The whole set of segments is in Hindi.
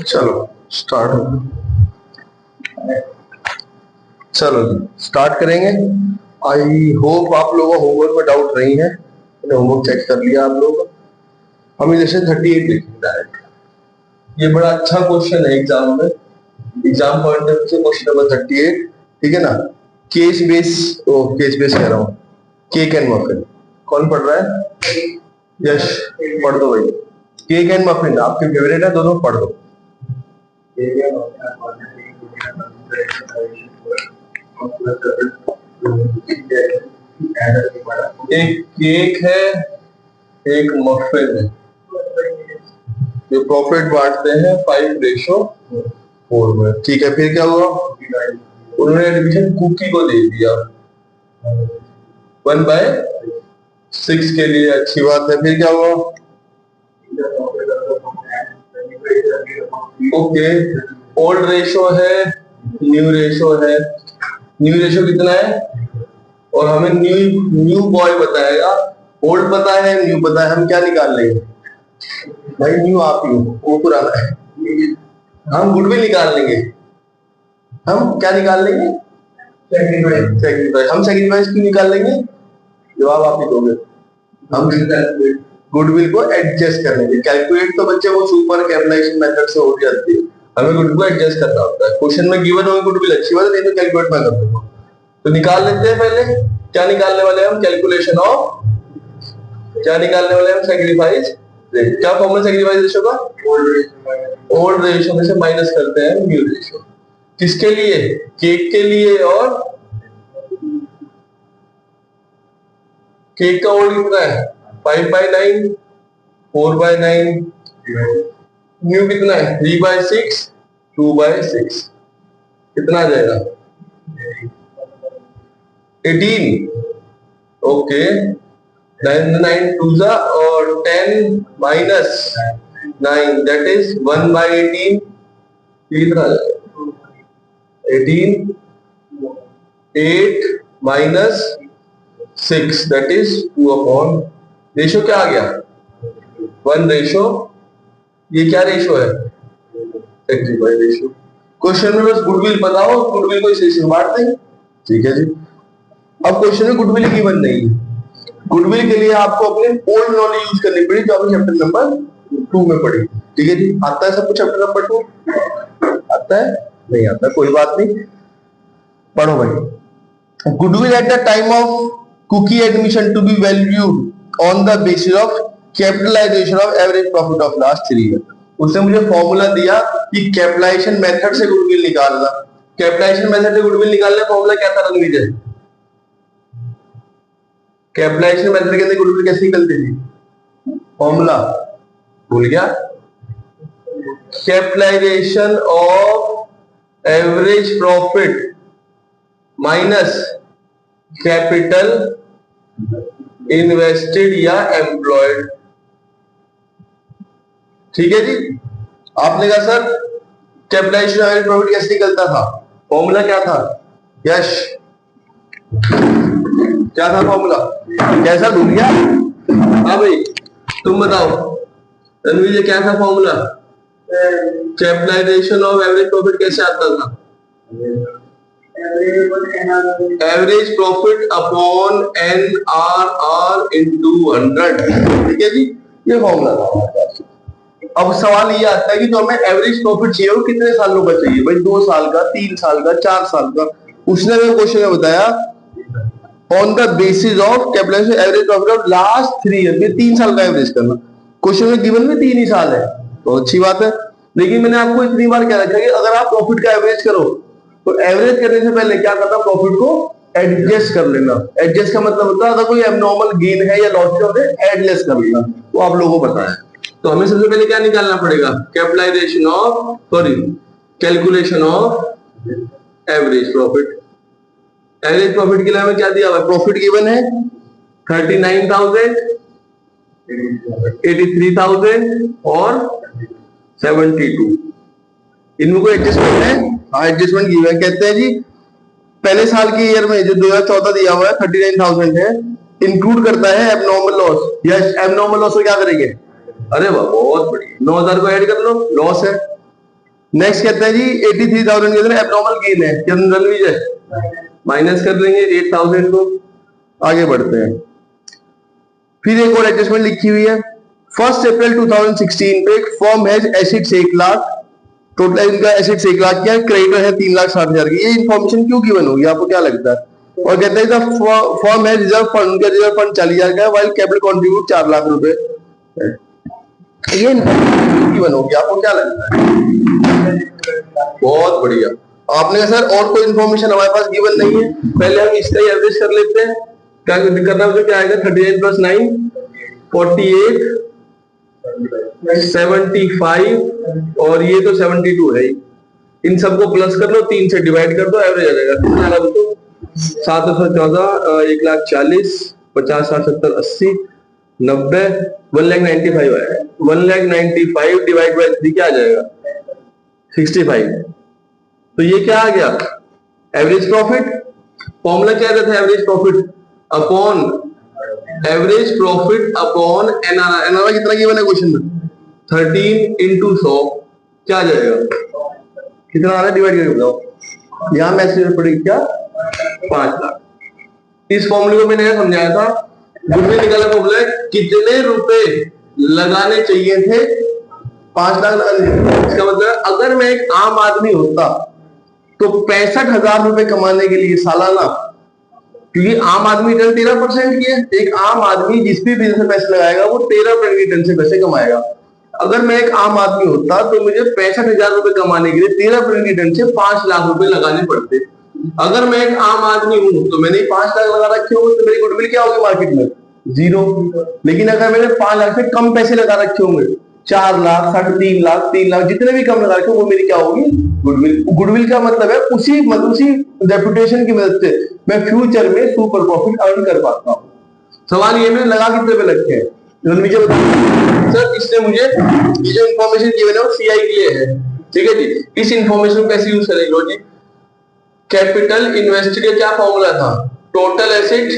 चलो स्टार्ट हो। चलो जी स्टार्ट करेंगे। आई होप आप लोगों को होमवर्क में डाउट नहीं है। मैंने होमवर्क चेक कर लिया आप लोगों का। हम इसे 38 लिखेंगे डायरेक्ट। ये बड़ा अच्छा क्वेश्चन है एग्जाम में, एग्जाम पॉइंट ऑफ व्यू से क्वेश्चन नंबर 38। ठीक है ना। केस बेस कह रहा हूँ, केक एंड मफिन। कौन पढ़ रहा है? यश पढ़ दो भाई। केक एंड मफिन आपके फेवरेट है, दोनों पढ़ दो। एक केक है, एक मफिन है, जो प्रॉफिट बांटते हैं 5:4 में। ठीक है, फिर क्या हुआ? उन्होंने एडमिशन कुकी को दे दिया 1/6 के लिए। अच्छी बात है। फिर क्या हुआ? ओके, ओल्ड रेशो है, न्यू रेशो है। न्यू रेशो कितना है? और हमें न्यू बॉय बताएगा। ओल्ड पता है, न्यू पता है, हम क्या निकाल लेंगे भाई? न्यू आप ही हो, वो पुराना है। हम गुडविल निकाल लेंगे। हम क्या निकाल लेंगे? सेक्रीफाइस। हम सेक्रीफाइस क्यों निकाल लेंगे? जवाब आप ही दोगे। हम गुडविल को एडजस्ट कर लेंगे। कैलकुलेट तो बच्चे वो सुपर कैपिटलाइजेशन मेथड से हो जाती है, हमें गुडविल को एडजस्ट करना होता है। क्वेश्चन में गिवन होगी गुडविल, अच्छी बात है, नहीं तो कैलकुलेट मैं कर दूंगा। तो निकाल लेते हैं। पहले क्या निकालने वाले हम? कैलकुलेशन ऑफ, क्या निकालने वाले हम? सेक्रीफाइस। क्या फॉर्मूला सेक्रीफाइस रेशो का? ओल्ड रेशो में से माइनस करते हैं न्यू रेशो। किसके लिए? केक के लिए। और केक का ओल्ड कितना है? 5/9, 4/9। न्यू कितना है? 3/6, 2/6। कितना आ जाएगा? 18। ओके, 9 2 और 10 माइनस 9, दैट इज 1/18। कितना आ जाएगा? 18, 8 माइनस 6, दैट इज 2/। रेशो क्या आ गया? 1:। ये क्या रेशो है? Sacrifice ratio. क्वेश्चन में बस गुडविल पता हो, गुडविल को इस रेशो में बांट देंगे। ठीक है जी। अब क्वेश्चन में गुडविल गिवन नहीं है। गुडविल के लिए आपको अपने ओल्ड नॉलेज यूज करनी पड़ी, जो आपने चैप्टर नंबर 2 में पढ़ी। ठीक है जी। आता है सब कुछ चैप्टर नंबर 2? आता है? नहीं आता, कोई बात नहीं, पढ़ो भाई। Goodwill at the time of Kuki admission to be valued on the basis of capitalisation of average profit of last 3 year. उसने मुझे फॉर्मूला दिया कि कैपिटलाइजेशन मेथड से गुडविल निकालना। कैपिटलाइजेशन मेथड से गुडविल निकालने फॉर्मूला क्या था रणवीर? कैपिटलाइजेशन मेथड के अंदर गुडविल कैसे निकलती थी? फॉर्मूला भूल गया? Capitalisation of average profit minus capital invested या एम्प्लॉयड। ठीक है जी। आपने कहा sir capitalisation of average profit कैसे निकलता था? फॉर्मूला क्या था? यश क्या था फॉर्मूला? कैसा भूल गया? हाँ भाई तुम बताओ रणवीर, क्या था formula? Capitalisation of average profit कैसे आता था? Average profit upon NRR into 100। ठीक है जी, ये फॉर्मूला था। अब सवाल ये आता है कि जो हमें एवरेज प्रॉफिट चाहिए वो कितने सालों का चाहिए भाई? 2 साल का, 3 साल का, 4 साल का? उसने हमें क्वेश्चन में बताया on the basis of capitalisation average profit of last 3 year. 3 साल का एवरेज करना। क्वेश्चन में गिवन में 3 ही साल है, तो अच्छी बात है। लेकिन मैंने आपको इतनी बार कह रखा है कि अगर आप प्रॉफिट का एवरेज करो तो एवरेज करने से पहले क्या करना? प्रॉफिट को एडजस्ट कर लेना। एडजस्ट का मतलब होता है अगर कोई एबनॉर्मल गेन है या लॉस है एडजस्ट कर लेना। तो आप लोगों को पता है। तो हमें सबसे पहले क्या निकालना पड़ेगा? Capitalisation of, sorry, calculation of average profit. Average profit के लिए हमें क्या दिया हुआ है? प्रॉफिट गिवन है 39,000, 83,000 और 72। इनमें कोई एडजस्टमेंट है? हाँ, एडजस्टमेंट गिवन। कहते हैं जी पहले साल के ईयर में जो 2014 दिया हुआ है 39,000 है, इंक्लूड करता है abnormal loss. Yes, abnormal loss को क्या करेंगे? अरे वाह बहुत बढ़िया, 9,000 को ऐड कर लो, लॉस है। नेक्स्ट कहते हैं जी 83,000 के अंदर एब्नॉर्मल गेन है, रणवीर है, माइनस कर लेंगे 8,000 को, आगे बढ़ते हैं। फिर एक और एडजस्टमेंट लिखी हुई है, 1 अप्रैल 2016 पे firm has assets 1 lakh, total इनका एसेट्स 1 लाख क्या है, क्रेडिटर है 3,60,000 की। ये इन्फॉर्मेशन क्यों गिवन होगी, आपको क्या लगता है? और कहते हैं फर्म है रिजर्व फंड, उनका रिजर्व फंड 40,000 का है, वाइल कैपिटल कंट्रीब्यूट 4 लाख रुपए। ये इन्फॉर्मेशन गिवन होगी, आपको क्या लगता है? बहुत बढ़िया। आपने कहा सर और कोई इन्फॉर्मेशन हमारे पास गिवन नहीं है, पहले हम इसका ही एवरेज कर लेते हैं। क्या करना है, क्या आएगा 39 + 9 48 75 और ये तो 72 है। इन सबको प्लस कर लो, 3 से डिवाइड कर दो, एवरेज आ जाएगा। कितना आ रहा है? 714 1,40,000 50 60 70 80 90 1,95,000 आएगा। 1,95,000 डिवाइड बाय 3 क्या आ जाएगा? 65। तो ये क्या आ गया? Average profit. फॉर्मूला क्या रहता है? Average profit upon average profit upon NRI. NRI कितना गिवन है क्वेश्चन में? 13 × 100 क्या आ जाएगा? कितना आ रहा है? डिवाइड करके बताओ। यहां मैसेज पड़ेगी क्या? 5 लाख। इस फॉर्मूले को मैंने समझाया था, गुडविल निकाला फॉर्मूला है, कितने रुपए लगाने चाहिए थे? 5 लाख लगाने चाहिए। इसका मतलब अगर मैं एक आम आदमी होता तो 65,000 रुपए कमाने के लिए सालाना, क्योंकि आम आदमी रिटर्न 13% की है, एक आम आदमी जिस भी बिजनेस में पैसे लगाएगा वो 13% रिटर्न से पैसे कमाएगा। अगर मैं एक आम आदमी होता तो मुझे 65,000 रुपए कमाने के लिए 13% रिटर्न से 5 लाख रुपए लगाने पड़ते। अगर मैं एक आम आदमी हूं तो मैंने 5 लाख लगा रखे होंगे तो मेरी गुडविल क्या होगी मार्केट में? 0। लेकिन अगर मैंने 5 लाख से कम पैसे लगा रखे होंगे, 4 लाख 3.5 लाख 3 लाख जितने भी कम लगा रखे, वो मेरी क्या होगी? गुडविल। गुडविल का मतलब है उसी रेपुटेशन की मदद से मैं फ्यूचर में सुपर प्रॉफिट अर्न कर पाता हूँ। सवाल ये मैंने लगा कितने पे रखे हैं? मुझे बताओ सर। इसने मुझे ये जो इन्फॉर्मेशन गिवन है वो सीआई के लिए है, ठीक है जी। इस इन्फॉर्मेशन को कैसे यूज करेंगे जी? कैपिटल इन्वेस्टेड का क्या फॉर्मूला था? Total asset.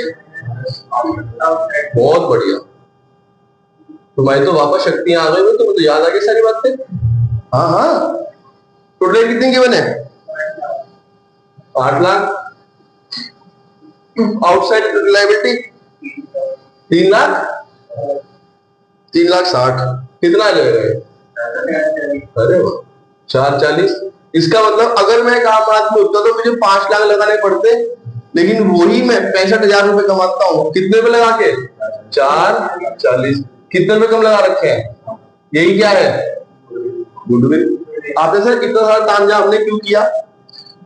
बहुत बढ़िया, तुम्हारी तो वापस शक्तियां आ गई, तुम्हें तो याद आ गई सारी बातें। हाँ हाँ, टोटल कितनी गिवन है? 8 लाख। आउटसाइड लायबिलिटी 3 लाख 3,60,000 कितना आ जाएगा? अरे वाह, 440। इसका मतलब अगर मैं एक आम आदमी होता तो मुझे 5 लाख लगाने पड़ते, लेकिन वही मैं 65,000 रुपए कमाता हूँ। कितने पे लगा के? 440। कितने रुपए कम लगा रखे हैं? यही क्या है? गुडविल। आपने सर इतना सारा तामझाम हमने क्यों किया?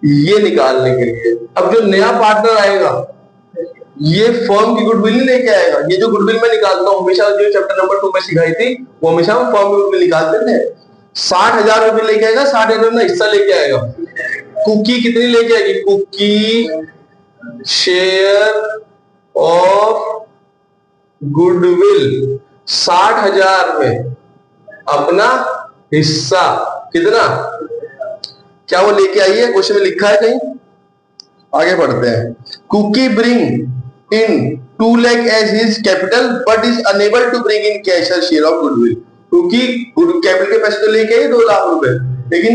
ये निकालने के लिए। अब जो नया पार्टनर आएगा ये फर्म की गुडविल नहीं लेके आएगा। ये जो गुडविल मैं निकालता हूँ हमेशा, जो चैप्टर नंबर 2 में सिखाई थी, वो हमेशा हम फर्म की गुडविल निकालते थे। 60,000 रुपए लेके आएगा, 60,000 ना हिस्सा लेके आएगा। कुकी कितनी लेके आएगी? कुकी शेयर ऑफ गुडविल 60,000 में अपना हिस्सा कितना? क्या वो लेके आई है? क्वेश्चन में लिखा है कहीं? आगे बढ़ते हैं। Kuki bring in 2 lakh as his capital but is unable to bring in cash or share of goodwill। क्योंकि कैपिटल के पैसे तो लेके आए 2 लाख रुपए, लेकिन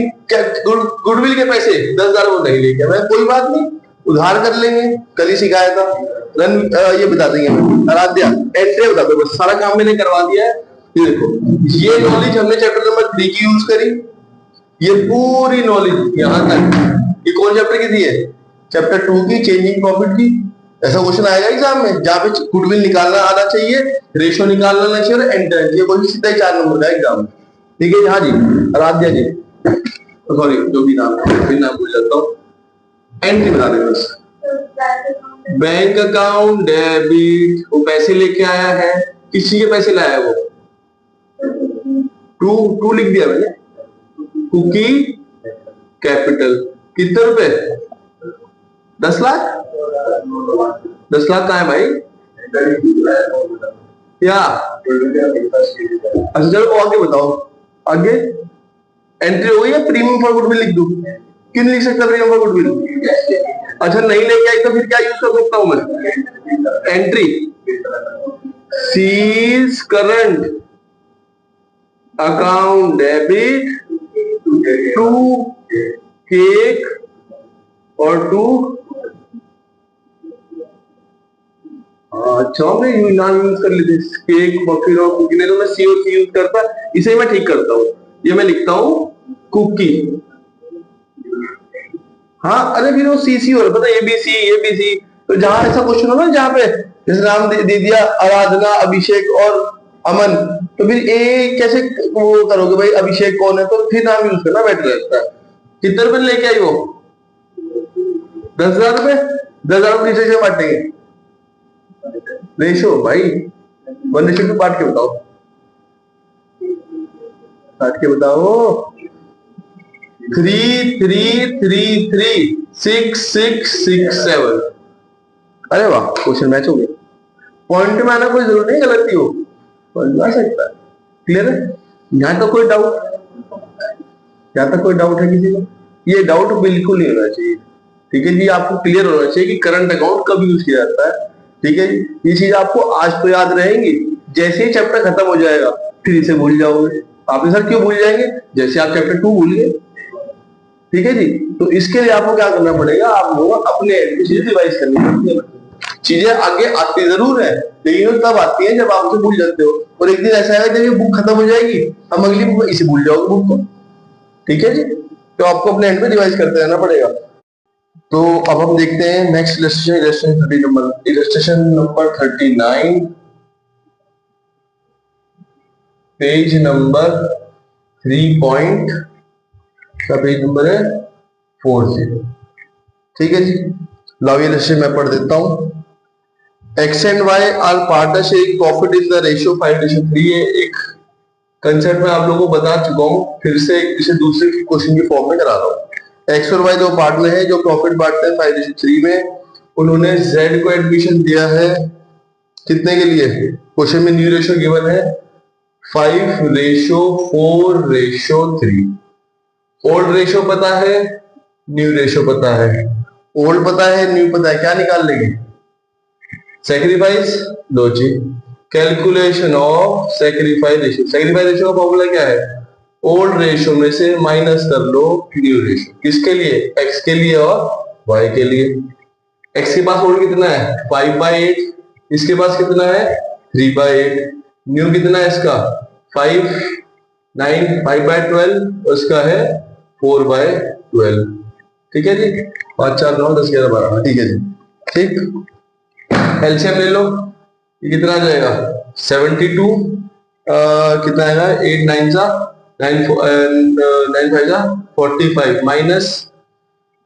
गुडविल के पैसे 10,000 वो नहीं लेके आए। कोई बात नहीं, उधार कर लेंगे, कल ही सिखाया था। ये बता देंगे आराध्या, एंट्री बता दो, बस सारा काम मैंने करवा दिया है। ये देखो, ये नॉलेज हमने चैप्टर नंबर 3 की यूज करी, ये पूरी नॉलेज यहां तक। ये कौन चैप्टर की थी है? चैप्टर 2 की, चेंजिंग प्रॉफिट की। ऐसा क्वेश्चन आएगा एग्जाम में जहां पे गुडविल निकालना आना चाहिए, रेशियो निकालना आना चाहिए और एंटर। ये क्वेश्चन सीधा ही 4 नंबर का एग्जाम में, ठीक है? हाँ जी आराध्या जी, सॉरी जो भी नाम है फिर नाम भूल जाता हूँ। एंट्री बता दें बस। बैंक अकाउंट डेबिट, वो पैसे लेके आया है। किसी के पैसे लाया है वो? टू लिख दिया मैंने। कुकी कैपिटल कितने रुपए? 10 लाख। 10 लाख कहाँ है भाई? क्या? अच्छा चलो आगे बताओ। आगे एंट्री हो गई है। प्रीमियम फॉर गुडविल लिख दूं? क्यों नहीं लिख सकता प्रीमियम फॉर गुडविल? अच्छा नहीं लेके आई तो फिर क्या यूज कर सकता हूं मैं? एंट्री सीज करंट अकाउंट डेबिट टू केक और टू, अच्छा मैं नाम यूज कर लेते केक मफिन और कुकी, नहीं तो मैं सी और सी यूज करता, इसे मैं ठीक करता हूँ, ये मैं लिखता हूँ कुकी। हाँ अरे फिर वो सी सी हो रहा पता, ए बी सी, तो जहां ऐसा क्वेश्चन हो ना जहाँ पे जैसे नाम दे दिया आराधना अभिषेक और अमन, तो फिर ए कैसे वो करोगे भाई, अभिषेक कौन है, तो फिर नाम यूज करना बेटर रहता है। कितने रुपए लेके आई वो? 10,000 रुपए। 10,000 किसी से बांटेंगे? रेशो भाई 1:2 बांट के बताओ, बांट के बताओ। 3 3 3 3 6 6 6 7। अरे वाह क्वेश्चन मैच हो गया। पॉइंट में आना कोई जरूरी नहीं गलती हो, आ सकता है। क्लियर है? यहाँ तो कोई डाउट, यहाँ तक कोई डाउट है किसी को? ये डाउट बिल्कुल नहीं होना चाहिए। ठीक है जी, आपको क्लियर होना चाहिए कि करंट अकाउंट कब यूज किया जाता है। ठीक है जी, ये चीज आपको आज तो याद रहेंगी, जैसे ही चैप्टर खत्म हो जाएगा फिर इसे भूल जाओगे। आपने सर क्यों भूल जाएंगे? जैसे आप चैप्टर 2 भूल गए। ठीक है जी, तो इसके लिए आपको क्या करना पड़ेगा, आपको अपने चीजें रिवाइज करनी पड़ती है। चीजें आगे आती जरूर है, लेकिन तब आती है जब आप उसे भूल जाते हो, और एक दिन ऐसा है जब ये बुक खत्म हो जाएगी, हम अगली बुक इसे भूल जाओगे बुक को। ठीक है जी, तो आपको अपने एंड में रिवाइज करते रहना पड़ेगा। तो अब हम देखते हैं next illustration number 39, page number 3 का पेज नंबर है 40। ठीक है जी, लाओ इलस्ट्रेशन मैं पढ़ देता हूं। X and Y are partnership, profit is the ratio 5:3। ये एक कंसेप्ट मैं आप लोगों को बता चुका हूं, फिर से इसे दूसरे क्वेश्चन की फॉर्म में करा रहा हूं। एक्स और वाई दो पार्टनर हैं जो प्रॉफिट बांटते हैं 5:3 में। उन्होंने जेड को एडमिशन दिया है कितने के लिए? क्वेश्चन में न्यू रेशियो गिवन है 5:4:3। ओल्ड रेशियो पता है, न्यू रेशियो पता है। ओल्ड पता है, न्यू पता है, क्या निकाल लेंगे? सैक्रिफाइस लो जी, calculation of sacrifice ratio. Sacrifice ratio का फॉर्मूला क्या है? ओल्ड रेशियो में से माइनस कर लो न्यू रेशियो। किसके लिए? एक्स के लिए और वाई के लिए। एक्स के पास ओल्ड कितना है? 5/8। इसके पास कितना है? 3/8। न्यू कितना है इसका? 5 9 5/12, उसका है 4/12। ठीक है जी, 5 4 9 10 11 12। ठीक है जी, ठीक। एलसीएम ले लो, ये कितना आ जाएगा? 72। कितना आएगा? 8 9 जा 9 9 5 जा 45 माइनस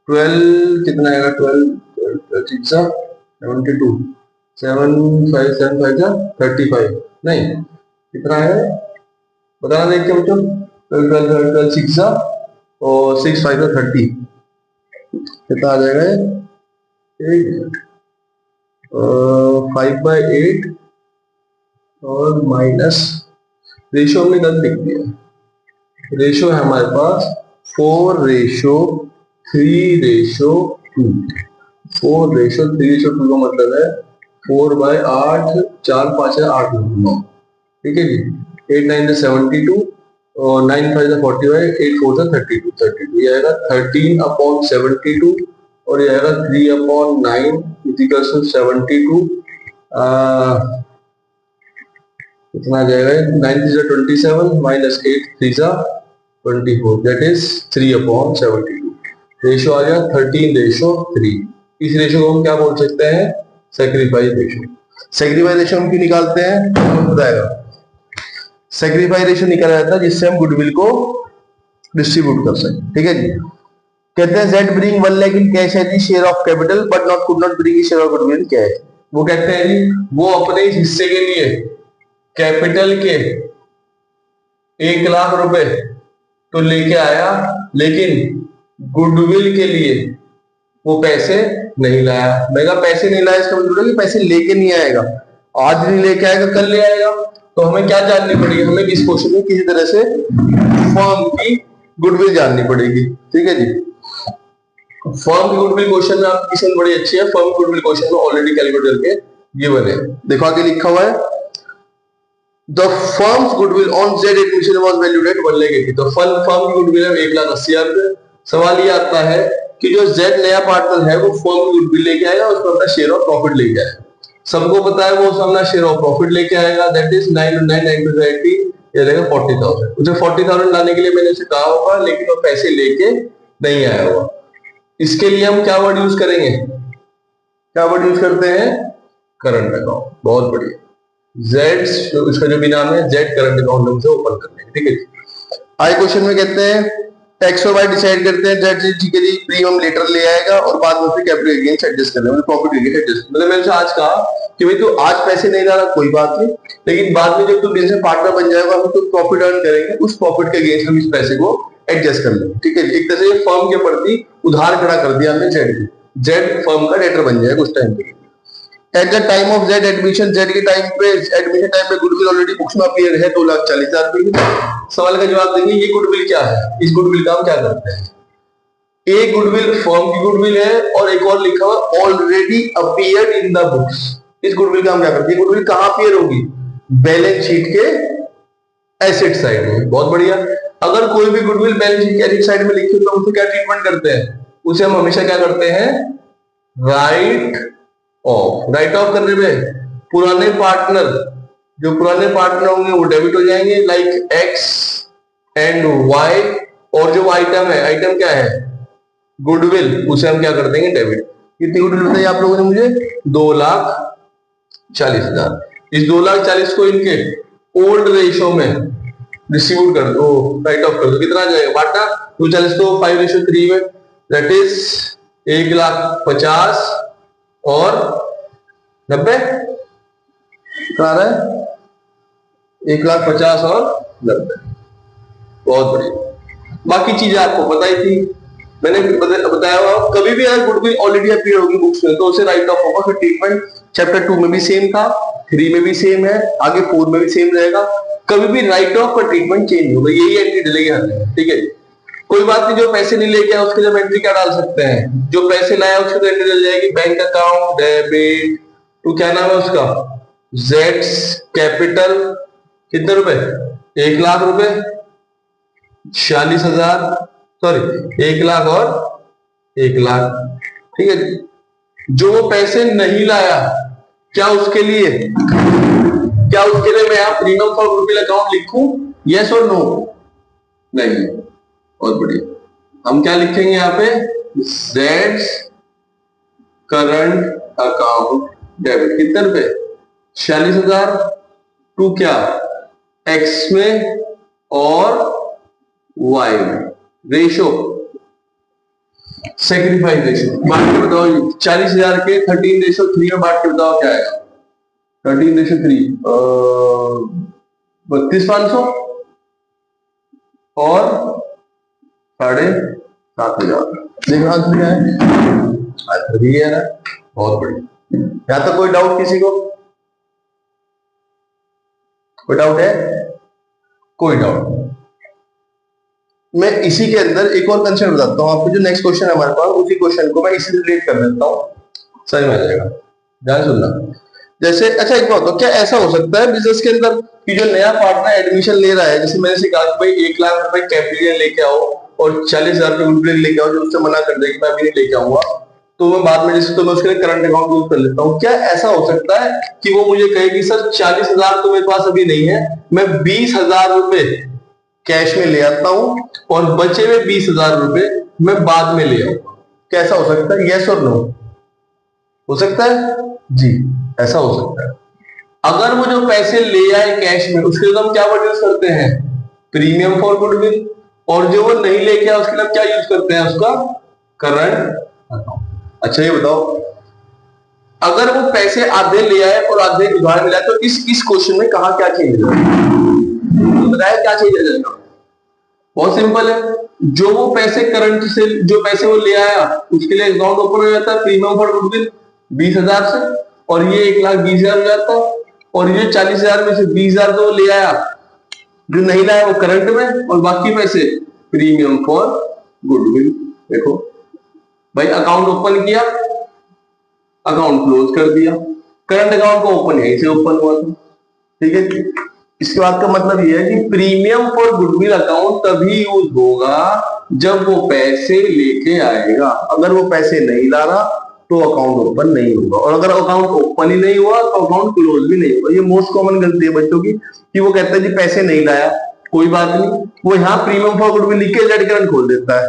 12 कितना आएगा? 12 6 जा 72 7 5 जा 35। नहीं कितना है बताना देख के बच्चों। 12 6 जा और 6 5 जा 30, कितना आ जाएगा? 5/8 और माइनस रेशियो हमने गलत लिख दिया। रेशियो है हमारे पास 4:3:2। 4:3:2 का मतलब है 4/8 4 5 8 9। ठीक है जी, 8 9 72 और 9 5 45 8 4 32। ये आएगा 13/72 और ये आएगा 3/9 इक्वल्स टू 72। कितना आ जाएगा? 9 3 27 माइनस 8 3 24, दैट इज 3/72। रेशियो आ गया 13:3। इस रेशियो को हम क्या बोल सकते हैं? Sacrifice ratio. सैक्रिफाइस रेशियो हम क्यों निकालते हैं आपको बताएगा। सैक्रिफाइस रेशियो निकाला जाता है जिससे हम गुडविल को डिस्ट्रीब्यूट कर सकें। ठीक है जी, कहते हैं Z bring 1 lakh in cash as share of capital but not could not bring share of goodwill cash. वो कहते हैं जी वो अपने हिस्से के लिए कैपिटल के 1 लाख रुपए तो लेके आया, लेकिन गुडविल के लिए वो पैसे नहीं लाया। मैं कहा पैसे नहीं लाया इसका मतलब है कि पैसे लेके नहीं आएगा, आज नहीं लेके आएगा कल ले आएगा। तो हमें क्या जाननी पड़ेगी? हमें इस क्वेश्चन में किसी तरह से फर्म की गुडविल जाननी पड़ेगी। ठीक है जी, फर्म की गुडविल क्वेश्चन में आपकी किस्मत बड़ी अच्छी है। फर्म गुडविल क्वेश्चन में ऑलरेडी कैलकुलेट करके गिवन है, देखो आगे लिखा हुआ है the firms goodwill on Z admission was valued at 1,80,000। तो फर्म की गुडविल है 1,80,000 रुपए। सवाल ये आता है कि जो जेड नया पार्टनर है वो फर्म की गुडविल लेके आएगा, उसमें अपना शेयर ऑफ प्रॉफिट लेके आएगा। सबको पता है वो अपना शेयर ऑफ प्रॉफिट लेके आएगा, दैट इज 9,9,9,80, ये रहेगा 40,000। उसे 40,000 लाने के लिए मैंने उसे कहा होगा, लेकिन वो पैसे लेके नहीं आया होगा। इसके लिए हम क्या वर्ड यूज करेंगे, क्या वर्ड यूज करते हैं, करंट अकाउंट। बहुत बढ़िया, जेड इसका जो भी नाम है जेड करंट अकाउंट हम से ओपन कर लेंगे, ठीक है। आई क्वेश्चन में कहते हैं एक्स और वाई डिसाइड करते हैं, जेड ठीक है जी प्रीमियम लेटर ले आएगा और बाद में फिर कैपिटल गेन्स एडजस्ट कर लेंगे, प्रॉफिट गेन एडजस्ट। मतलब मैंने आज कहा कि भाई तू आज पैसे नहीं डाला कोई बात नहीं, लेकिन बाद में जब तू बिजनेस पार्टनर बन जाएगा हम तो प्रॉफिट अर्न करेंगे, उस प्रॉफिट के गेन्स हम इस पैसे को एडजस्ट कर लेंगे, ठीक है। एक तरह से फर्म के प्रति उधार खड़ा कर दिया हमने जेड को, जेड फर्म का डेटर बन जाएगा उस टाइम पे। Eight the time of Z admission, Z के टाइम पे एडमिशन टाइम पे गुडविल ऑलरेडी बुक्स में अपीयर है 2,40,000 रुपए। सवाल का जवाब देंगे ये गुडविल क्या है, इस गुडविल का हम क्या करते हैं। एक गुडविल फर्म की गुडविल है और एक और लिखा हुआ already appeared in the books. इस गुडविल का हम क्या करते हैं, गुडविल कहां अपीयर होगी, बैलेंस शीट के एसेट साइड में। बहुत बढ़िया। अगर कोई भी गुडविल बैलेंस शीट के एसेट साइड में लिखी तो उसे क्या ट्रीटमेंट करते हैं, उसे हम हमेशा क्या करते हैं, राइट ऑफ। राइट ऑफ करने में पुराने पार्टनर, जो पुराने पार्टनर होंगे वो डेबिट हो जाएंगे, लाइक एक्स एंड वाई, और जो आइटम है, आइटम क्या है, गुडविल, उसे हम क्या कर देंगे, डेबिट। कितनी गुडविल बताइए आप लोगों ने मुझे, 2,40,000। इस 2,40,000 को इनके ओल्ड रेशियो में डिस्ट्रीब्यूट कर दो, राइट ऑफ कर दो। कितना आ जाएगा, बांटा 2,40 को 5:3 में, दैट इज 1,50,000 और 90 कितना आ रहा है, 1,50,000 और 90। बहुत बढ़िया। बाकी चीजें आपको पता ही थी, मैंने बताया हुआ। कभी भी अगर गुडविल ऑलरेडी अपीयर होगी बुक्स में तो उसे राइट ऑफ होगा। फिर ट्रीटमेंट चैप्टर 2 में भी सेम था, 3 में भी सेम है, आगे 4 में भी सेम रहेगा। कभी भी राइट ऑफ का ट्रीटमेंट चेंज होगा, यही एंट्री डलेगी हर जगह, ठीक है। कोई बात नहीं, जो पैसे नहीं लेके आया उसके जब एंट्री क्या डाल सकते हैं, जो पैसे लाया उसकी तो एंट्री डल जाएगी, बैंक अकाउंट डेबिट टू, क्या नाम है उसका, जेड्स कैपिटल, कितने रुपए, 1,00,000 रुपए, 46,000, सॉरी 1,00,000 और 1,00,000, ठीक है। जो वो पैसे नहीं लाया, क्या उसके लिए मैं यहाँ प्रीमियम फॉर गुडविल अकाउंट लिखूं, यस और नो, नहीं। बहुत बढ़िया। हम क्या लिखेंगे यहाँ पे, जेड्स करंट अकाउंट डेबिट, कितने रुपए, 46,000 टू क्या, एक्स में और वाई में, रेशो सेक्रीफाइस रेशो। बांट के बताओ 40,000 के 13:3 में बांट के बताओ क्या आएगा, 13:3 32,500 और 7,500। देखो आंसर क्या है, आंसर भी है ना। बहुत बढ़िया। यहां तक कोई डाउट किसी को, कोई डाउट है, कोई डाउट। मैं इसी के अंदर एक और कंसेप्ट बताता हूँ आपको, जो नेक्स्ट क्वेश्चन है हमारे पास, उसी क्वेश्चन को मैं इसी से रिलेट कर देता हूँ, समझ में आ जाएगा, ध्यान सुनना। जैसे अच्छा एक बात तो क्या ऐसा हो सकता है बिजनेस के अंदर कि जो नया पार्टनर एडमिशन ले रहा है, जैसे मैंने कहा कि भाई 1,00,000 रुपए कैपिटल लेके आओ और 40,000 रुपए गुडविल लेके आओ, जो उससे मना कर दे कि मैं अभी नहीं लेके आऊंगा, तो मैं बाद में जैसे तो मैं उसके लिए करंट अकाउंट यूज कर लेता हूँ। क्या ऐसा हो सकता है कि वो मुझे कहे कि सर 40,000 तो मेरे पास अभी नहीं है, मैं 20,000 रुपए कैश में ले आता हूं और बचे हुए 20,000 रुपए मैं बाद में ले आऊंगा। कैसा हो सकता है, यस और नो, हो सकता है जी, ऐसा हो सकता है। अगर वो जो पैसे ले आए कैश में, उसके लिए हम क्या वर्ड यूज करते हैं, प्रीमियम फॉर गुडविल, और जो वो नहीं लेके आया उसके लिए क्या यूज करते हैं, उसका करंट अकाउंट। अच्छा ये बताओ, अगर वो पैसे आधे ले आए और आधे उधार मिला तो इस क्वेश्चन में कहा क्या चेंज हो तो बताया क्या चेंज हो जाएगा, बहुत सिंपल है। जो वो पैसे करंट से, जो पैसे वो ले आया उसके लिए अकाउंट ओपन हो जाता है प्रीमियम फॉर गुडविल 20,000 से, और ये 1,20,000 हो जाता है, और ये 40,000 में से 20,000 तो वो ले आया, जो नहीं लाया वो करंट में, और बाकी पैसे प्रीमियम फॉर गुडविल। देखो भाई, अकाउंट ओपन किया, अकाउंट क्लोज कर दिया, करंट अकाउंट को ओपन यहीं से ओपन हुआ था, ठीक है। इसके बाद का मतलब ये है कि प्रीमियम फॉर गुडविल अकाउंट तभी यूज होगा जब वो पैसे लेके आएगा। अगर वो पैसे नहीं ला रहा तो अकाउंट ओपन नहीं होगा, और अगर अकाउंट ओपन ही नहीं हुआ तो अकाउंट क्लोज भी नहीं होगा। ये मोस्ट कॉमन गलती है बच्चों की कि वो कहते हैं जी पैसे नहीं लाया, कोई बात नहीं, वो यहाँ प्रीमियम फॉर गुडविल लिख के जेड करंट खोल देता है,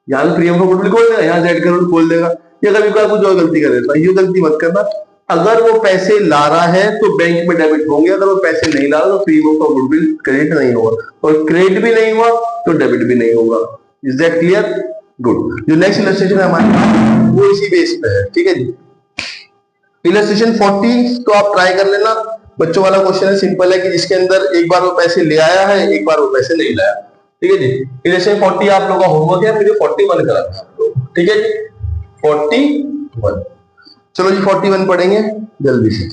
यहाँ प्रीमियम फॉर गुडविल खोल देगा, यहाँ जेड करंट खोल देगा, या कभी कुछ और गलती कर देता है। ये गलती मत करना। अगर वो पैसे ला रहा है तो बैंक में डेबिट होंगे, अगर वो पैसे नहीं ला रहा तो प्रीमियम फॉर गुडविल क्रेडिट नहीं होगा, और क्रेडिट भी नहीं हुआ तो डेबिट भी नहीं होगा। Is that clear? गुड। जो नेक्स्ट इलस्ट्रेशन है हमारे पास वो इसी बेस पे है, ठीक है जी। इलस्ट्रेशन 40 तो आप ट्राई कर लेना, बच्चों वाला क्वेश्चन है, सिंपल है कि जिसके अंदर एक बार वो पैसे ले आया है, एक बार वो पैसे नहीं लाया, ठीक है जी। इलस्ट्रेशन 40 आप लोगों का होमवर्क है, फिर 41 कराना आप लोग, ठीक है जी। 41, चलो जी 41 पढ़ेंगे जल्दी से।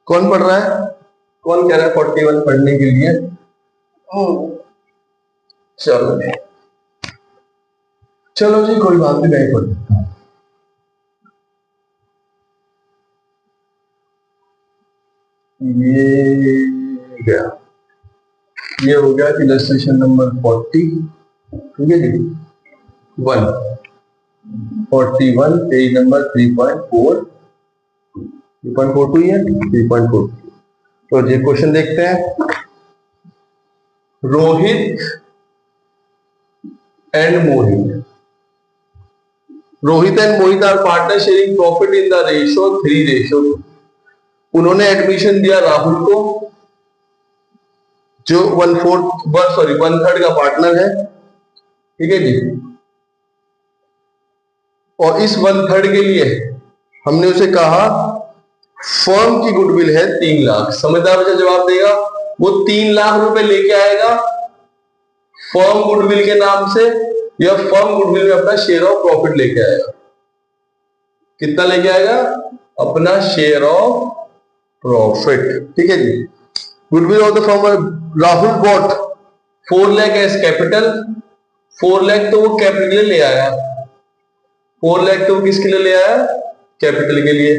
कौन पढ़ रहा है? कौन कह रहा है 41 पढ़ने के लिए? चलो चलो जी, कोई बात नहीं, मैं पढ़ देता हूं। ये गया, ये हो गया इलस्ट्रेशन नंबर 40, ठीक है जी। 41 पेज नंबर 3.4 3.42 है 3.4। तो ये क्वेश्चन देखते हैं। Rohit and Mohit are partner sharing profit in the ratio 3:1। उन्होंने एडमिशन दिया राहुल को जो 1/3 का पार्टनर है, ठीक है जी। और इस 1/3 के लिए हमने उसे कहा फर्म की गुडविल है 3 लाख। समझदार बच्चा जवाब देगा, वो 3 लाख रुपए लेके आएगा फर्म गुडविल के नाम से, या फर्म गुडविल में अपना शेयर ऑफ प्रॉफिट लेके आएगा। कितना लेके आएगा? अपना शेयर ऑफ प्रॉफिट, ठीक है जी। Goodwill of the firm, Rahul bought 4 lakh as capital. 4 lakh तो वो कैपिटल के लिए ले आया, 4 लाख तो वो किसके लिए ले आया? कैपिटल के लिए।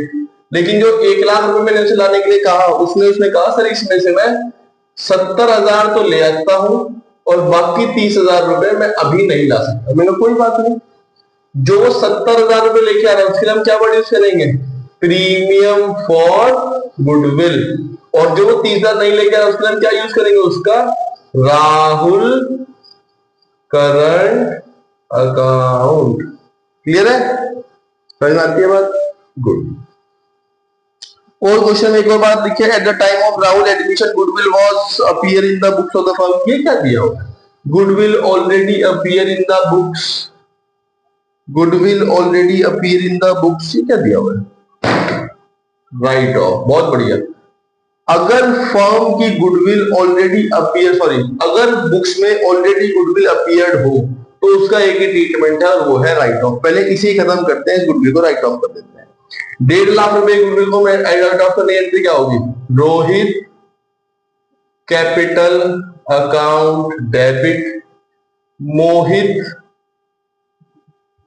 लेकिन जो 1 लाख रुपए मैंने उसे लाने के लिए कहा, उसने कहा सर इसमें से मैं 70,000 तो ले आता हूं और बाकी 30,000 रुपए मैं अभी नहीं ला सकता। मैंने कोई बात नहीं, जो 70,000 रुपए लेके आ रहा है उसके लिए हम क्या वर्ड यूज करेंगे? Premium for goodwill. और जो 30,000 नहीं लेके आ रहा है उसके लिए हम क्या यूज करेंगे? उसका राहुल करंट अकाउंट। क्लियर है? समझ में आती है बात? गुड। और क्वेश्चन में एक और बात लिखी है, eight the time of Rahul admission goodwill was appear in the books of the firm. ये क्या दिया होगा? Goodwill already appear in the books, goodwill already appear in the books, ये क्या दिया हुआ है? Right of. बहुत बढ़िया। अगर फर्म की गुडविल ऑलरेडी अपीयर, अगर बुक्स में ऑलरेडी गुडविल अपीयर्ड हो तो उसका एक ही ट्रीटमेंट है और वो है राइट ऑफ। पहले इसे खत्म करते हैं, इस गुडविल को राइट ऑफ कर देते हैं। 1.5 लाख रुपए गुडविल को मैं राइट ऑफ करने की एंट्री क्या होगी? Rohit capital account debit, Mohit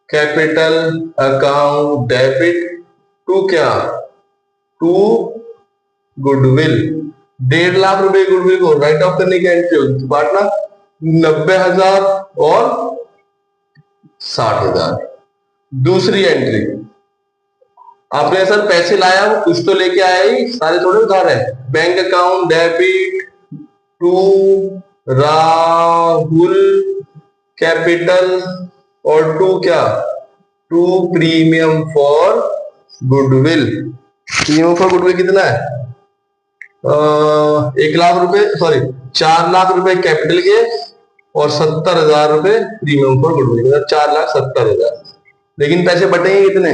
capital account debit to क्या? To goodwill. 1.5 लाख रुपए गुडविल को राइट ऑफ करने की एंट्री होगी, बांटना 90,000 और 60,000। दूसरी एंट्री, आपने सर पैसे लाया, वो कुछ तो लेके आया ही, सारे थोड़े उधार है। Bank account debit to Rahul capital और टू क्या? To premium for goodwill. Premium for goodwill कितना है? 1 लाख रुपए, 4 लाख रुपए कैपिटल के और 70,000 रुपए प्रीमियम फॉर गुडविल, 4,70,000। लेकिन पैसे बटेंगे कितने?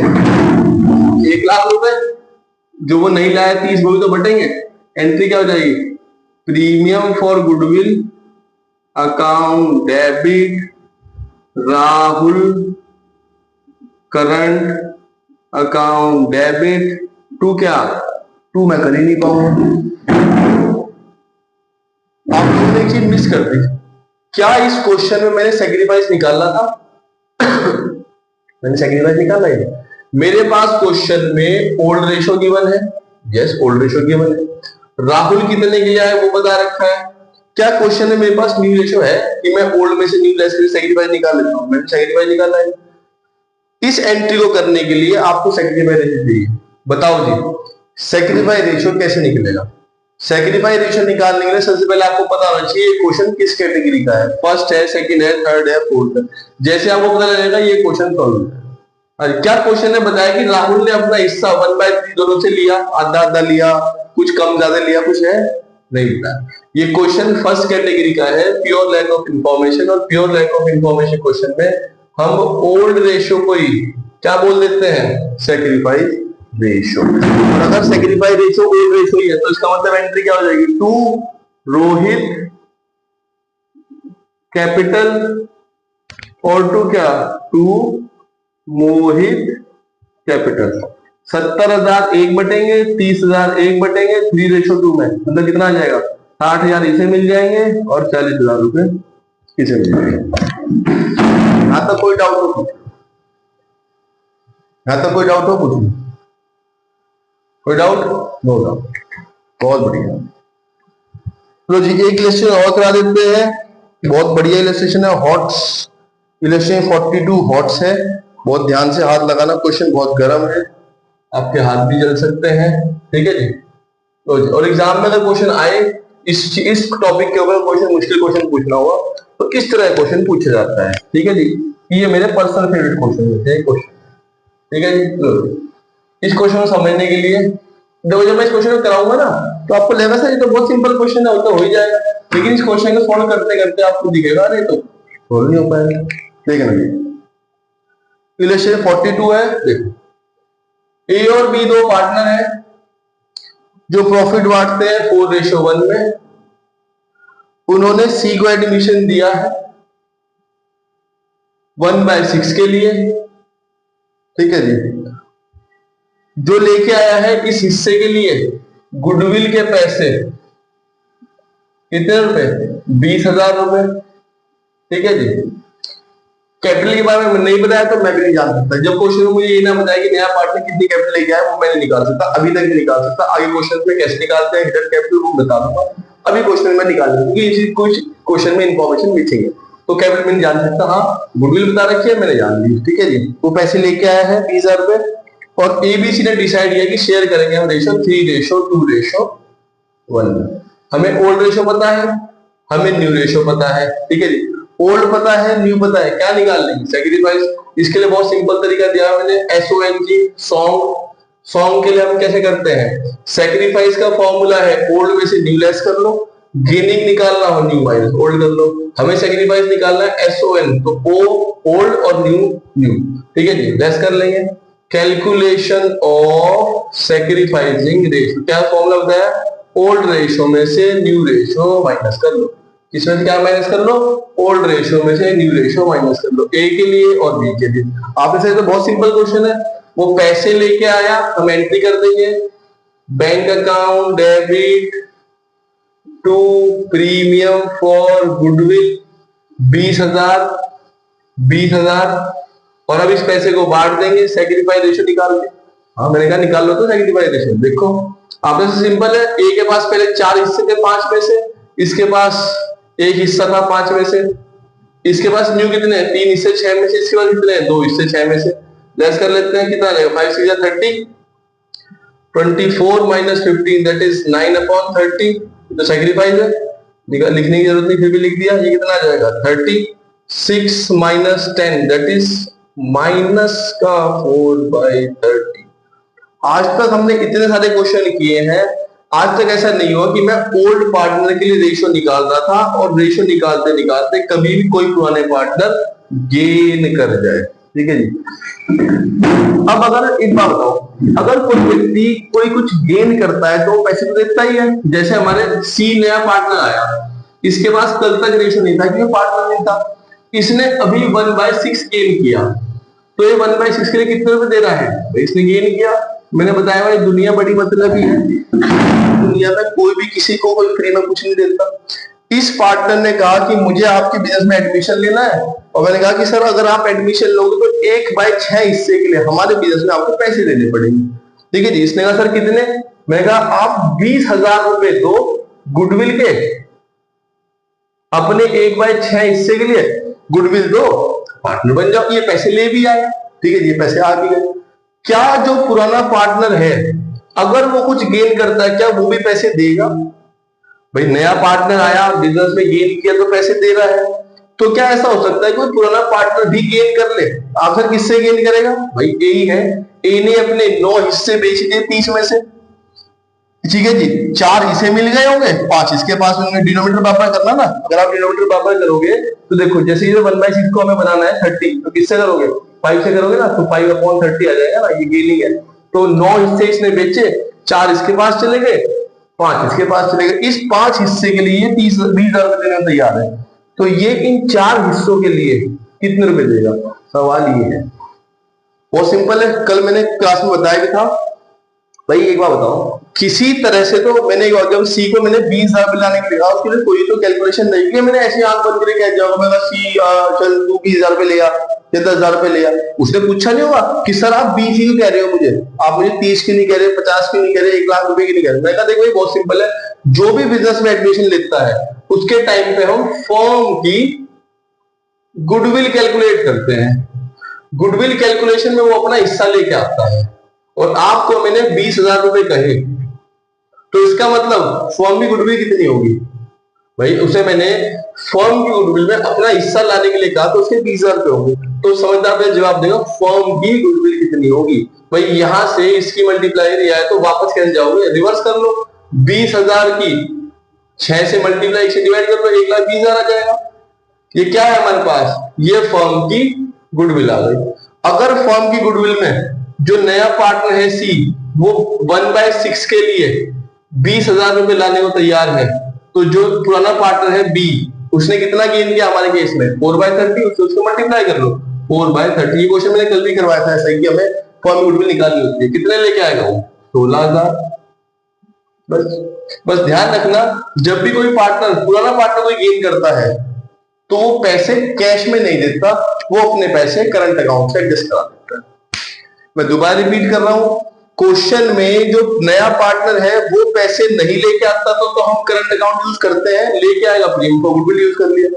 1 लाख रुपए, जो वो नहीं लाया 30 वो भी तो बटेंगे। एंट्री क्या हो जाएगी? Premium for goodwill account debit Rahul current account debit to क्या? टू मैं कर ही नहीं पाऊंगा। आप लोगों ने एक चीज मिस कर दी। क्या इस क्वेश्चन में मैंने सेक्रीफाइस निकालना था? मैंने सेक्रीफाइस निकाला है। मेरे पास क्वेश्चन में ओल्ड रेशो गिवन है, यस ओल्ड रेशो गिवन है, राहुल कितने के लिए आया वो बता रखा है। क्या क्वेश्चन है मेरे पास न्यू रेशियो है कि मैं ओल्ड में से न्यू लेस करके सैक्रिफाइस निकाल लेता हूं, मैंने सैक्रिफाइस निकाला है। इस एंट्री को करने के लिए आपको सैक्रिफाइस रेशियो चाहिए। बताओ जी सैक्रिफाइस रेशियो कैसे निकलेगा? सैक्रिफाइस रेशियो निकालने के लिए सबसे पहले आपको पता होना चाहिए क्वेश्चन किस कैटेगरी का है, फर्स्ट है, सेकंड है, थर्ड है, फोर्थ है। जैसे आपको पता लगेगा ये क्वेश्चन कौन है। क्या क्वेश्चन ने बताया कि राहुल ने अपना हिस्सा 1/3 दोनों से लिया, आधा आधा लिया, कुछ कम ज्यादा लिया, कुछ है नहीं बताया। ये क्वेश्चन फर्स्ट कैटेगरी का है, प्योर लैक ऑफ इंफॉर्मेशन। और pure lack of information question में हम ओल्ड रेशियो को ही क्या बोल देते हैं, सैक्रिफाइस रेशियो। और अगर सैक्रिफाइस रेशियो ओल्ड रेशियो ही है तो इसका मतलब एंट्री क्या हो जाएगी, टू रोहित कैपिटल और टू क्या, टू मोहित कैपिटल। 70,000 एक बटेंगे, 30,000 एक बटेंगे, 3:2 में मतलब कितना आ जाएगा, 60,000 इसे मिल जाएंगे और 40,000 रुपए इसे मिल जाएंगे। यहां तक कोई डाउट हो, यहां तक कोई डाउट हो, पूछो। कोई डाउट? नो डाउट, बहुत बढ़िया। तो जी एक इलस्ट्रेशन और करा देते हैं, बहुत बढ़िया इलस्ट्रेशन है, हॉट्स इलस्ट्रेशन 42 हॉट्स है। बहुत ध्यान से हाथ लगाना, क्वेश्चन बहुत गर्म है, आपके हाथ भी जल सकते हैं, ठीक है जी। तो और एग्जाम में अगर क्वेश्चन आए इस टॉपिक के ऊपर क्वेश्चन, मुश्किल क्वेश्चन पूछना हुआ तो किस तरह क्वेश्चन पूछा जाता है, ठीक है जी। ये मेरे पर्सनल फेवरेट क्वेश्चन होते हैं क्वेश्चन, ठीक है जी। इस क्वेश्चन को समझने के लिए देखो, जब मैं इस क्वेश्चन को कराऊंगा ना तो आपको लगेगा सर ये तो बहुत सिंपल क्वेश्चन है, वो तो हो ही जाएगा। लेकिन इस क्वेश्चन को सॉल्व करते करते आपको दिखेगा नहीं तो सॉल्व नहीं हो पाएगा, ठीक है ना जी। इलस्ट्रेशन 42 है, देखो ए और बी दो पार्टनर है जो प्रॉफिट बांटते हैं 4:1 में। उन्होंने सी को एडमिशन दिया है 1/6 के लिए, ठीक है जी। जो लेके आया है इस हिस्से के लिए गुडविल के पैसे कितने रुपए, 20,000 रुपए, ठीक है जी। कैपिटल के बारे में नहीं बताया तो मैं भी नहीं जान सकता। जब क्वेश्चन में मुझे ये ना बताया कि नया पार्टनर कितनी कैपिटल लेके आया वो मैं नहीं निकाल सकता, अभी तक नहीं निकाल सकता। आगे क्वेश्चन में कैसे निकालते हैं हिडन कैपिटल वो बता दूंगा, अभी क्वेश्चन में निकाल दूंगा क्योंकि इसी कुछ क्वेश्चन में इंफॉर्मेशन मिसिंग है। तो कैपिटल में नहीं जान सकता, हाँ गुडविल बता रखी है मैंने जान ली, ठीक है जी। वो पैसे लेके आया है 20,000 रुपए और एबीसी ने डिसाइड किया कि शेयर करेंगे हम रेशो 3:2:1। हमें ओल्ड रेशो पता है, हमें न्यू रेशो पता है, ठीक है जी। ओल्ड पता है, न्यू पता है, क्या निकाल लेंगे, सैक्रिफाइस। इसके लिए बहुत सिंपल तरीका दिया मैंने, SONG सॉन्ग। सॉन्ग के लिए हम कैसे करते हैं, सैक्रिफाइस का फॉर्मूला है ओल्ड में से न्यू लेस कर लो, गेनिंग निकालना हो न्यू माइनस ओल्ड कर लो। हमें सैक्रिफाइस निकालना है SON, तो O ओल्ड और न्यू न्यू, ठीक है जी। लेस कर लेंगे, कैलकुलेशन ऑफ सैक्रिफाइसिंग रेशियो, क्या फॉर्मूला बताया, ओल्ड रेशियो में से न्यू रेशियो माइनस कर लो। इसमें से क्या माइनस कर लो, ओल्ड रेशियो में से न्यू रेशियो माइनस कर लो, ए के लिए और बी के लिए। आपने से तो बहुत सिंपल क्वेश्चन है, वो पैसे लेके आया, हम एंट्री कर देंगे bank account debit to premium for goodwill 20,000 और अब इस पैसे को बांट देंगे, सैक्रिफाइस रेशियो निकाल के। हाँ मैंने कहा निकाल लो तो सैक्रिफाइस रेशियो। देखो आपने से सिंपल है, ए के पास पहले 4 हिस्से थे 5 में से, इसके पास एक हिस्सा था 5 में से, इसके पास न्यू कितने हैं 3 हिस्से 6 में से, इसके पास कितने हैं 2 हिस्से 6 में से। लेस कर लेते हैं, कितना रहेगा 5 6 30, 24 माइनस 15 दैट इज 9/30। तो सैक्रिफाइस है, लिखने की जरूरत नहीं फिर भी लिख दिया। ये कितना आ जाएगा 36 माइनस 10 दैट इज माइनस का 4/30। आज तक हमने इतने सारे क्वेश्चन किए हैं, आज तक ऐसा नहीं हुआ कि मैं ओल्ड पार्टनर के लिए रेशियो निकाल रहा था और रेशियो निकालते निकालते कभी भी कोई पुराने पार्टनर गेन कर जाए, ठीक है जी। अब अगर एक बात बताओ, अगर कोई व्यक्ति कोई कुछ गेन करता है तो पैसे तो देता ही है। जैसे हमारे सी नया पार्टनर आया, इसके पास कल तक रेशियो नहीं था क्योंकि पार्टनर नहीं था, इसने अभी 1/6 गेन किया, तो ये 1/6 के लिए कितने रुपए दे रहा है, तो इसने गेन किया। मैंने बताया भाई दुनिया बड़ी मतलबी है, दुनिया में कोई भी किसी को कोई फ्री में कुछ नहीं देता। इस पार्टनर ने कहा कि मुझे आपके बिजनेस में एडमिशन लेना है, और मैंने कहा कि सर अगर आप एडमिशन लोगे तो 1/6 हिस्से के लिए हमारे बिजनेस में आपको पैसे देने पड़ेंगे, ठीक है जी। इसने कहा सर कितने, मैं कहा आप 20,000 रुपए दो गुडविल के, अपने 1/6 हिस्से के लिए गुडविल दो, पार्टनर बन जाओ। ये पैसे ले भी आया, ठीक है, ये पैसे आ भी गए। क्या जो पुराना पार्टनर है अगर वो कुछ गेन करता है क्या वो भी पैसे देगा? भाई नया पार्टनर आया, बिजनेस में गेन किया तो पैसे दे रहा है, तो क्या ऐसा हो सकता है कोई पुराना पार्टनर भी गेन कर ले? आखिर किससे गेन करेगा? भाई ए ही है। ए ने अपने 9 हिस्से बेच दिए 30 में से, ठीक है जी, 4 हिस्से मिल गए होंगे, 5 इसके पास होंगे। डिनोमिनेटर बराबर करना ना, अगर आप डिनोमिनेटर बराबर करोगे तो देखो जैसे ये 1/6 को हमें बनाना है 30, तो किससे करोगे? 5 से करोगे ना, तो 5/30 आ जाएगा ना, ये गेनिंग है। तो 9 हिस्से इसने बेचे, 4 इसके पास चले गए, 5 इसके पास चले गए। इस 5 हिस्से के लिए 20,000 रुपए देने तैयार है, तो ये इन 4 हिस्सों के लिए कितने रुपए देगा? सवाल ये है। बहुत सिंपल है, कल मैंने क्लास में बताया भी था। भाई एक बार बताओ, किसी तरह से तो मैंने जब सी को मैंने 20,000 लाने के लिए कहा, उसके लिए कोई तो कैलकुलेशन नहीं किया, मैंने ऐसी आंख बंद करके कह जाऊंगा मैं सी चल तू 20,000 रुपए ले आ या 10,000 रुपए ले आ। उसने पूछा नहीं होगा कि सर आप 20 ही क्यों कह रहे हो मुझे, आप मुझे 30 की नहीं कह रहे, 50 की नहीं कह रहे, 1 लाख रुपए की नहीं कह रहे। मैं कहा देखो ये बहुत सिंपल है, जो भी बिजनेस में एडमिशन लेता है उसके टाइम पे हम फर्म की गुडविल कैलकुलेट करते हैं। गुडविल कैलकुलेशन में वो अपना हिस्सा लेके आता है, और आपको मैंने 20,000 रुपए कहे, तो इसका मतलब फर्म की गुडविल कितनी होगी? भाई उसे मैंने फर्म की गुडविल में अपना हिस्सा लाने के लिए कहा, तो उसके 20,000 रुपए होंगे। तो समझदार पे जवाब देगा फर्म की गुडविल कितनी होगी। भाई यहां से इसकी मल्टीप्लाई दिया है तो वापस कैसे जाओगे? रिवर्स कर लो, 20,000 की 6 से मल्टीप्लाई से डिवाइड कर लो, 1,20,000 आ जाएगा। ये क्या है हमारे पास? ये फर्म की गुडविल आ गई। अगर फर्म की गुडविल में जो नया पार्टनर है सी, वो 1/6 के लिए 20,000 रुपए लाने को तैयार है, तो जो पुराना पार्टनर है बी, उसने कितना गेन किया हमारे केस में? 4/30, उसको मल्टीप्लाई कर लो 4/30। ये क्वेश्चन मैंने कल भी करवाया था ऐसा ही, कि हमें फर्म गुडविल निकालनी होती है। कितने लेके आएगा वो? 16,000। बस ध्यान रखना, जब भी कोई पार्टनर, पुराना पार्टनर कोई गेन करता है तो वो पैसे कैश में नहीं देता, वो अपने पैसे करंट अकाउंट से एडजस्ट करा देता है। मैं दोबारा रिपीट कर रहा हूं, क्वेश्चन में जो नया पार्टनर है वो पैसे नहीं लेके आता तो हम करंट अकाउंट यूज करते हैं, लेके आएगा प्रीमियम को गुडविल यूज कर लिया।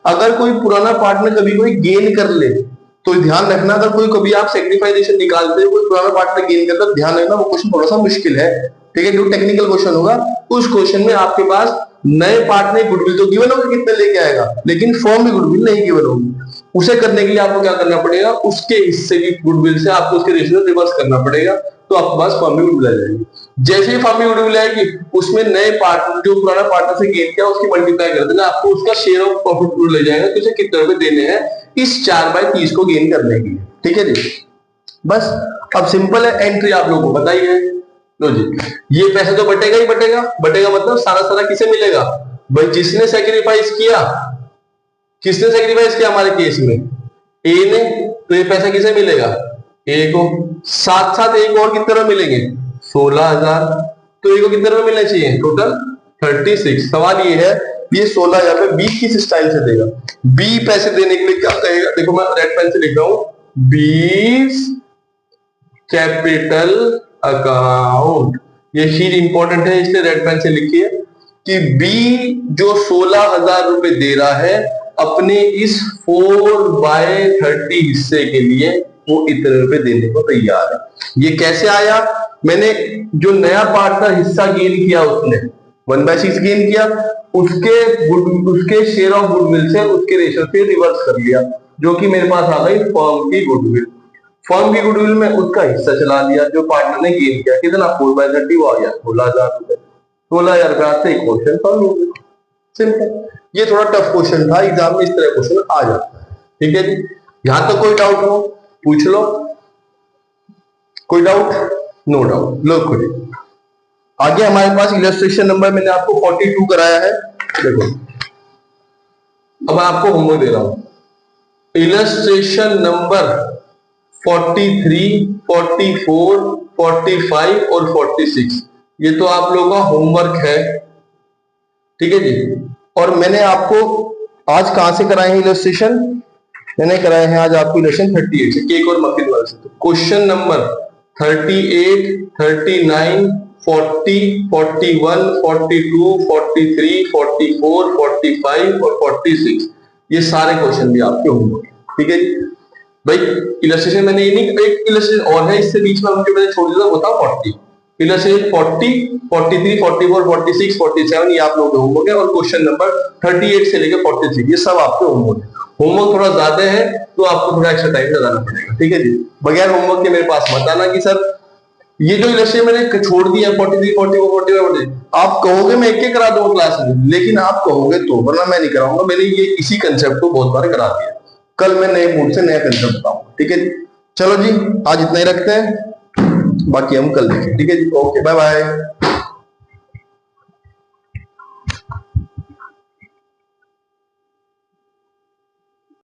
अगर कोई पुराना पार्टनर कभी कोई गेन कर ले तो ध्यान रखना, अगर कोई कभी आप सेक्रीफाइजेशन निकालते हो, कोई पुराना पार्टनर गेन करता है, ध्यान रखना वो क्वेश्चन थोड़ा सा मुश्किल है, ठीक है, जो टेक्निकल क्वेश्चन होगा उस क्वेश्चन में आपके पास नए पार्टनर गुडविल तो गिवन होगा कितने लेके आएगा, लेकिन फर्म में गुडविल नहीं गिवन होगी। उसे करने के लिए आपको क्या करना पड़ेगा? उसके हिस्से की गुडविल से आपको उसके रेशियो रिवर्स करना पड़ेगा, तो आपके पास फर्म में गुडविल आ जाएगी। जैसे ही फर्म में गुडविल आएगी, उसमें नए पार्टनर, जो पुराना पार्टनर से गेन किया, उसकी मल्टीप्लाई कर देना, आपको उसका शेयर ऑफ प्रॉफिट गुड ले जाएगा कि उसे कितने रुपए देने हैं इस 4/30 को गेन करने के लिए, ठीक है जी। बस अब सिंपल है, एंट्री आप लोगों को बताइए। लो जी, ये पैसा तो बटेगा ही बटेगा, बटेगा मतलब सारा सारा किसे मिलेगा? भाई जिसने सेक्रीफाइस किया, किसने सेक्रीफाइस किया हमारे केस में? ए ने, तो ये पैसा किसे मिलेगा? ए को। साथ साथ एक और कितने रुपए मिलेंगे? 16,000। तो ए को कितने रुपए मिलने चाहिए? टोटल 36। सवाल ये है, ये 16,000 पे बी किस स्टाइल से देगा? बी पैसे देने के लिए क्या कहेगा? देखो मैं रेड पेन से लिख रहा हूं, बीज कैपिटल अकाउंट। ये चीज इंपॉर्टेंट है इसलिए रेड पेन से लिखिए कि बी जो 16,000 रुपए दे रहा है अपने इस 4/30 हिस्से के लिए, वो इतने रुपए देने को तैयार है। ये कैसे आया? मैंने जो नया पार्टनर हिस्सा गेन किया, उसने 1/6 गेन किया, उसके शेयर ऑफ गुडविल से उसके रेशियो से रिवर्स कर लिया, जो कि मेरे पास आ गई फर्म की गुडविल। फर्म की गुडविल में उसका हिस्सा चला दिया जो पार्टनर ने गेन किया, कितना? 4/30, वो आ गया 16,000 रुपए। 16,000 रुपए से एक क्वेश्चन सॉल्व हो गया, सिंपल। ये थोड़ा टफ क्वेश्चन था, एग्जाम में इस तरह क्वेश्चन आ जाता है, ठीक है जी। यहां तक कोई डाउट हो पूछ लो, कोई डाउट? No doubt. लो करिए आगे, हमारे पास इलस्ट्रेशन नंबर मैंने आपको 42 कराया है। देखो अब आपको होमवर्क दे रहा हूं, इलस्ट्रेशन नंबर 43, 44, 45 और 46, ये तो आप लोगों का होमवर्क है, ठीक है जी। और मैंने आपको आज कहां से कराए हैं इलस्ट्रेशन? मैंने कराए हैं आज आपको इलस्ट्रेशन 38 से, केक और मक्खन वाले से। तो क्वेश्चन नंबर 38, 39, 40, 41, 42, 43, 44, 45 और 46, ये सारे क्वेश्चन भी आपके होंगे। ठीक है जी भाई। इलस्ट्रेशन मैंने ये नहीं, एक इलस्ट्रेशन और है इससे बीच में हमको मैंने छोड़ दिया, बताओ 40 इलस्ट्रेशन, 40, 43, 44, 46, 47 ये आप लोग होमवर्क है, और क्वेश्चन नंबर 38 से लेकर 46 ये सब आपके होमवर्क है। होमवर्क थोड़ा ज्यादा है तो आपको थोड़ा एक्स्ट्रा टाइम लगाना पड़ेगा। ठीक है जी, बगैर होमवर्क के मेरे पास मत आना कि सर ये जो इलस्ट्रेशन मैंने छोड़ दिया 43, 44, 45, आप कहोगे मैं एक करा दूंगा क्लास में, लेकिन आप कहोगे तो, वरना मैं नहीं कराऊंगा। मैंने ये इसी कंसेप्ट को बहुत बार करा दिया, कल मैं नए मूड से नया कंसेप्ट बताऊंगा। ठीक है जी, चलो जी आज इतना ही रखते हैं, बाकी हम कल देखें। ठीक है जी, ओके बाय बाय।